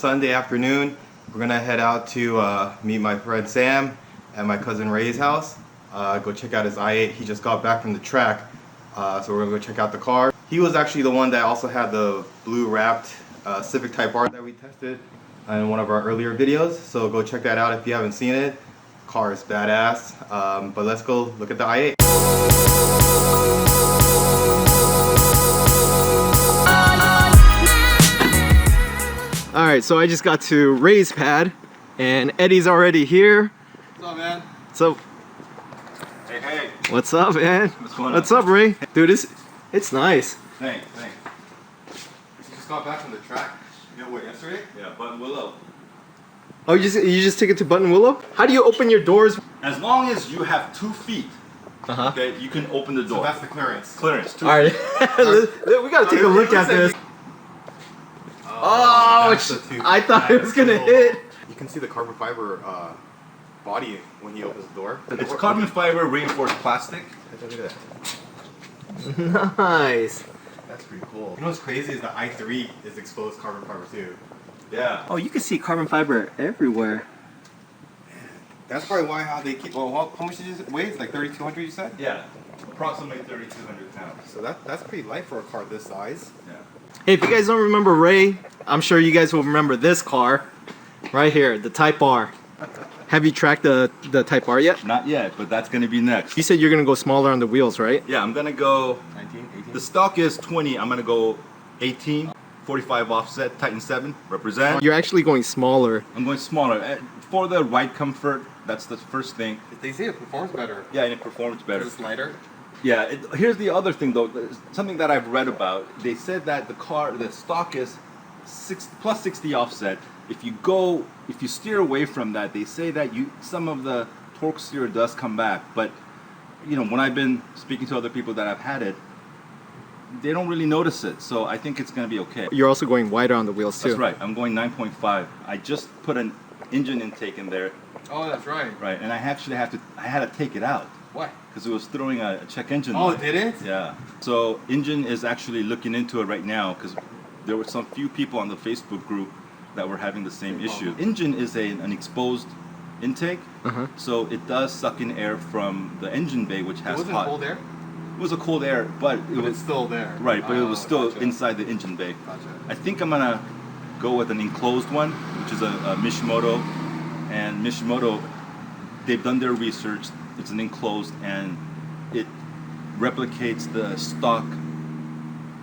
Sunday afternoon. We're gonna head out to meet my friend Sam at my cousin Ray's house. Go check out his i8. He just got back from the track, so we're gonna go check out the car. He was actually the one that also had the blue wrapped Civic Type R that we tested in one of our earlier videos. So go check that out if you haven't seen it. Car is badass. But let's go look at the i8. Alright, so I just got to Ray's pad and Eddie's already here. What's up, man? So, hey, hey. What's up, man? What's going on? What's up, Ray? Dude, it's nice. Thanks. You just got back from the track. You know what, yesterday? Yeah, Button Willow. Oh, you just took it to Button Willow? How do you open your doors? As long as you have 2 feet, okay, you can open the door. So that's the clearance. Clearance. 2 Alright, feet. we gotta take a look at this. Oh, I thought it was gonna hit. You can see the carbon fiber body when he opens the door. It's carbon fiber reinforced plastic. Look at that. Nice. That's pretty cool. You know what's crazy is the i3 is exposed carbon fiber too. Yeah. Oh, you can see carbon fiber everywhere. That's probably why how they keep. Well, how much did you weigh? It's like 3,200, you said? Yeah. Approximately 3,200 pounds. So that's pretty light for a car this size. Yeah. Hey, if you guys don't remember Ray, I'm sure you guys will remember this car right here, the Type R. Have you tracked the Type R yet? Not yet, but that's going to be next. You said you're going to go smaller on the wheels, right? Yeah, I'm going to go 19, 18? The stock is 20. I'm going to go 18, 45 offset, Titan 7, represent. You're actually going smaller. I'm going smaller. For the ride comfort, that's the first thing. They say it performs better. Yeah, and it performs better. It's lighter. Yeah, here's the other thing though, something that I've read about. They said that the stock is plus 60 offset. If you steer away from that, they say that some of the torque steer does come back. But you know, when I've been speaking to other people that have had it, they don't really notice it. So I think it's going to be okay. You're also going wider on the wheels too. That's right. I'm going 9.5. I just put an engine intake in there. Oh, that's right. Right, and I actually had to take it out. Why? Because it was throwing a check engine Oh, light. did it? Yeah. So engine is actually looking into it right now because there were some few people on the Facebook group that were having the same issue. Engine is an exposed intake, so it does suck in air from the engine bay, which has wasn't cold air? It was a cold air, but it's still there. Right, but it was still gotcha. inside the engine bay. Gotcha. I think I'm gonna go with an enclosed one, which is a Mishimoto, and Mishimoto, they've done their research. It's an enclosed and it replicates the stock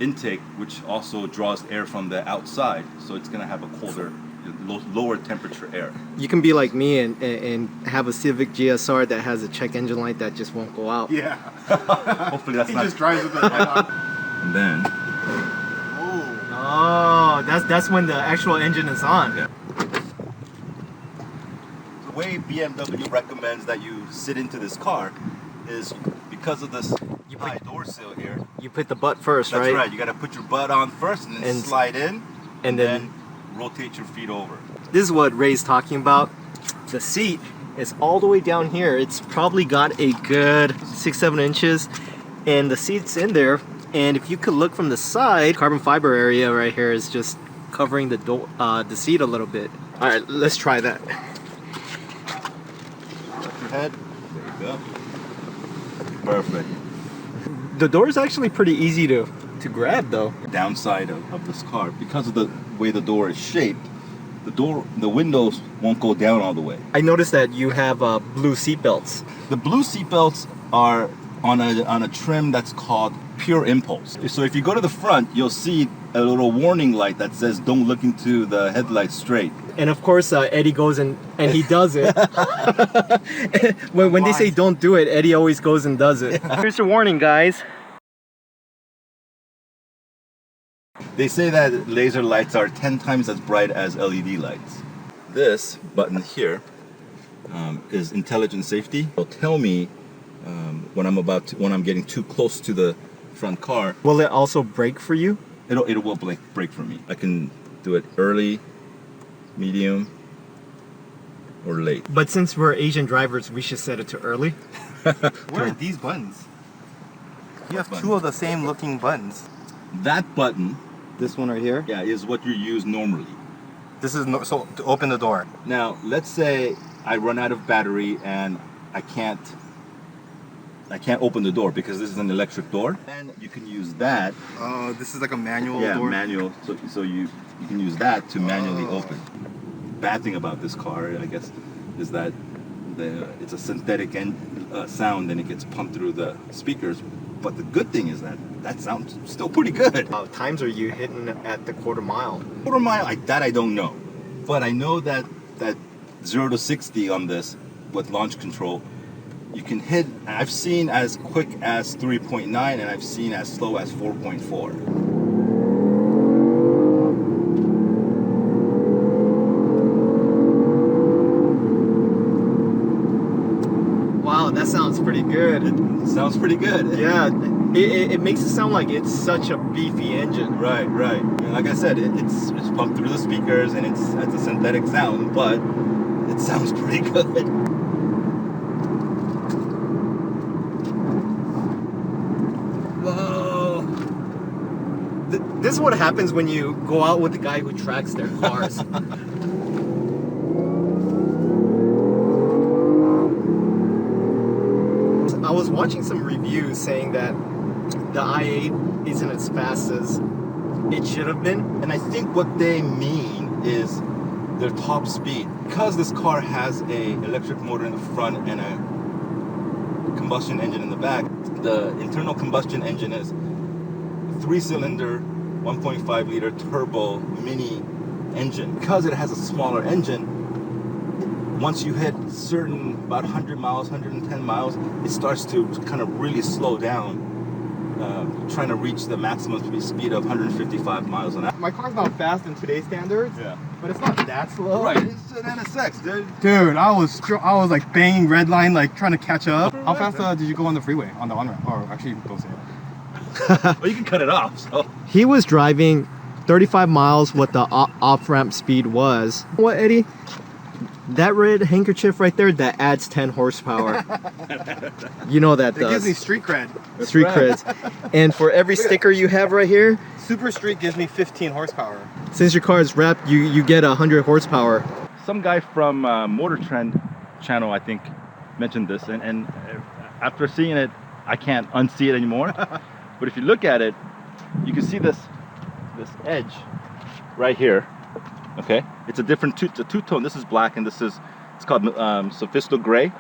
intake, which also draws air from the outside, so it's gonna have a colder, lower temperature air. You can be like me and have a Civic GSR that has a check engine light that just won't go out. Yeah. Hopefully that's he not. just drives with the light on. And then. Oh, that's when the actual engine is on. Yeah. The way BMW recommends that you sit into this car is because of this high door sill here. You put the butt first, That's right? right. You got to put your butt on first and then slide in, and then rotate your feet over. This is what Ray's talking about. The seat is all the way down here. It's probably got a good 6-7 inches, and the seat's in there. And if you could look from the side, carbon fiber area right here is just covering the seat a little bit. All right, let's try that. Lift your head. There you go. Perfect. The door is actually pretty easy to grab, though. Downside of this car, because of the way the door is shaped, the windows won't go down all the way. I noticed that you have blue seat belts. The blue seat belts are on a trim that's called Pure Impulse. So if you go to the front, you'll see a little warning light that says don't look into the headlights straight. And of course Eddie goes and he does it. when they say don't do it, Eddie always goes and does it. Here's your warning, guys. They say that laser lights are 10 times as bright as LED lights. This button here is intelligent safety. It'll tell me when I'm getting too close to the front car. Will it also brake for you? It will brake for me. I can do it early, medium, or late. But since we're Asian drivers, we should set it to early. Where are these buttons? You have two of the same looking buttons. That button, this one right here, yeah, is what you use normally. This is so to open the door. Now, let's say I run out of battery and I can't open the door because this is an electric door. And you can use that. Oh, this is like a manual Yeah, door. manual. So you can use that to manually open. Bad thing about this car, I guess, is that it's a synthetic sound and it gets pumped through the speakers. But the good thing is that sounds still pretty good. How times are you hitting at the quarter mile? Quarter mile, that I don't know. But I know that 0 to 60 on this with launch control, you can hit, I've seen as quick as 3.9 and I've seen as slow as 4.4. Wow, that sounds pretty good. It sounds pretty good. Yeah, it makes it sound like it's such a beefy engine. Right. And like I said, it's pumped through the speakers and it's a synthetic sound, but it sounds pretty good. Whoa. This is what happens when you go out with the guy who tracks their cars. I was watching some reviews saying that the i8 isn't as fast as it should have been. And I think what they mean is their top speed. Because this car has a electric motor in the front and a combustion engine in the back, the internal combustion engine is a 3-cylinder, 1.5 liter turbo mini engine. Because it has a smaller engine, once you hit about 100 miles, 110 miles, it starts to kind of really slow down, trying to reach the maximum speed of 155 miles an hour. My car's not fast in today's standards. Yeah. But it's not that slow. Right, it's an NSX, dude. Dude, I was like banging red line, like trying to catch up. How fast did you go on the freeway, on the on-ramp? Or actually, don't say it. Well, you can cut it off, so. He was driving 35 miles what the off-ramp speed was. What, Eddie? That red handkerchief right there, that adds 10 horsepower. You know that It does. gives me street cred. Street creds. And for every sticker you have right here, Super Street gives me 15 horsepower. since your car is wrapped, you get 100 horsepower. Some guy from Motor Trend channel, I think, mentioned this, and after seeing it, I can't unsee it anymore. But if you look at it, you can see this edge right here. Okay, it's a different two-tone. This is black, and it's called Sophisto Gray.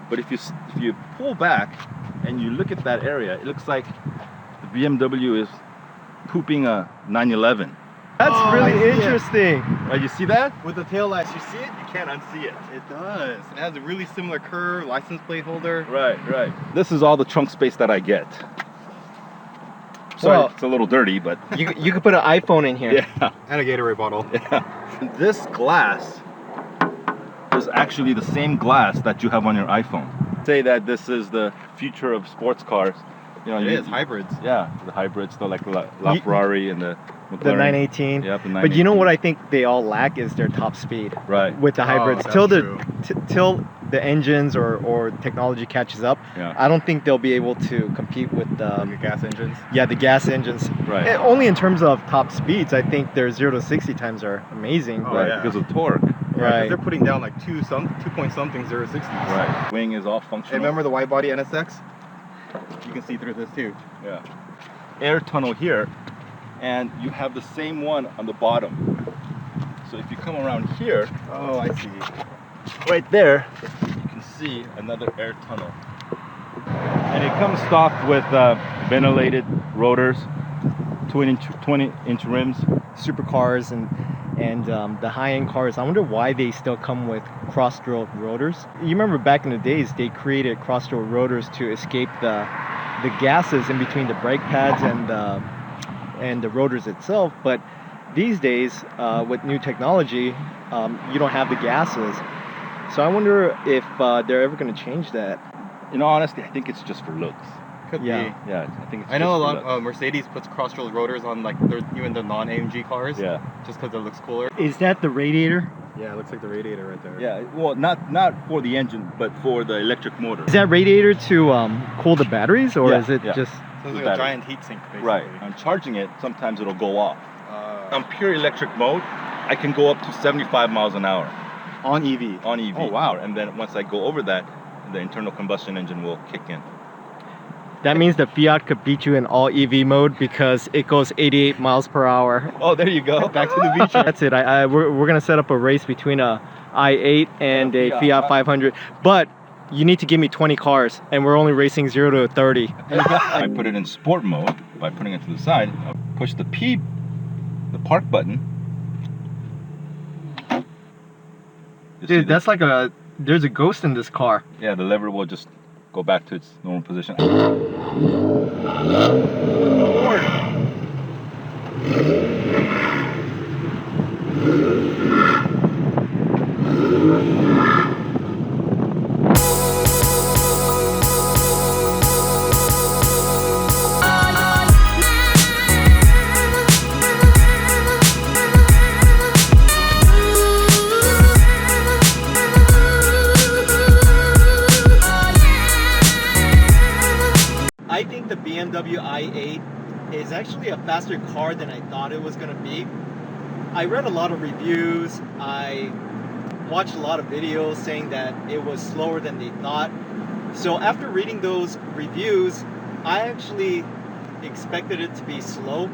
But if you pull back and you look at that area, it looks like the BMW is pooping a 911. That's Oh, really I see it. interesting. Right, you see that? With the tail lights, You see it? You can't unsee it. it does. It has a really similar curve, license plate holder. Right. This is all the trunk space that I get. Sorry, Well- it's a little dirty, but You could put an iPhone in here. yeah. And a Gatorade bottle. This glass is actually the same glass that you have on your iPhone. Say that this is the future of sports cars. You know, It is hybrids. Yeah, the hybrids, the like La You- Ferrari and the McLaren. The 918. Yep, the But you know 918. what I think they all lack is their top speed. Right. With the hybrids. that's Till true. till the engines or technology catches up, Yeah. I don't think they'll be able to compete with The gas engines. the gas engines. Right. Only in terms of top speeds, I think their 0 to 60 times are amazing. Oh, but yeah. Because of torque. Right. They're putting down like 2 point something 0-60s. Right. Wing is all Hey, functional. remember the wide body NSX? You can see through this too. Yeah. Air tunnel here, and you have the same one on the bottom. So if you come around here, Oh, I see. right there, you can see another air tunnel. And it comes stocked with ventilated rotors, 20-inch rims. Supercars and the high-end cars, I wonder why they still come with cross-drilled rotors. You remember back in the days, they created cross-drilled rotors to escape the gases in between the brake pads and the rotors itself. But these days, with new technology, you don't have the gases. So I wonder if they're ever going to change that. In all honesty, I think it's just for looks. Could Yeah. be. Yeah, I think it's I know a just for lot. looks. Mercedes puts cross-drilled rotors on like even the non-AMG cars. Yeah. Just because it looks cooler. Is that the radiator? Yeah, it looks like the radiator right there. Yeah, well, not for the engine, but for the electric motor. Is that radiator to cool the batteries, or Yeah, is it yeah. just... So it's like Battery. a giant heat sink, basically. Right. I'm charging it. Sometimes it'll go off. On pure electric mode, I can go up to 75 miles an hour On EV. on EV. Oh, wow. And then once I go over that, the internal combustion engine will kick in. That means the Fiat could beat you in all EV mode because it goes 88 miles per hour. Oh, there you go. Back to the beach. That's it. We're gonna set up a race between a i8 and a Fiat 500. But you need to give me 20 cars, and we're only racing 0 to 30. I put it in sport mode by putting it to the side. I'll push the park button. You see Dude, that's like there's a ghost in this car. yeah, the lever will just go back to its normal position. I think the BMW i8 is actually a faster car than I thought it was going to be. I read a lot of reviews. I watched a lot of videos saying that it was slower than they thought. So after reading those reviews, I actually expected it to be slow,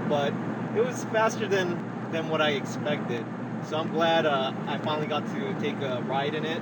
but it was faster than what I expected. So I'm glad I finally got to take a ride in it.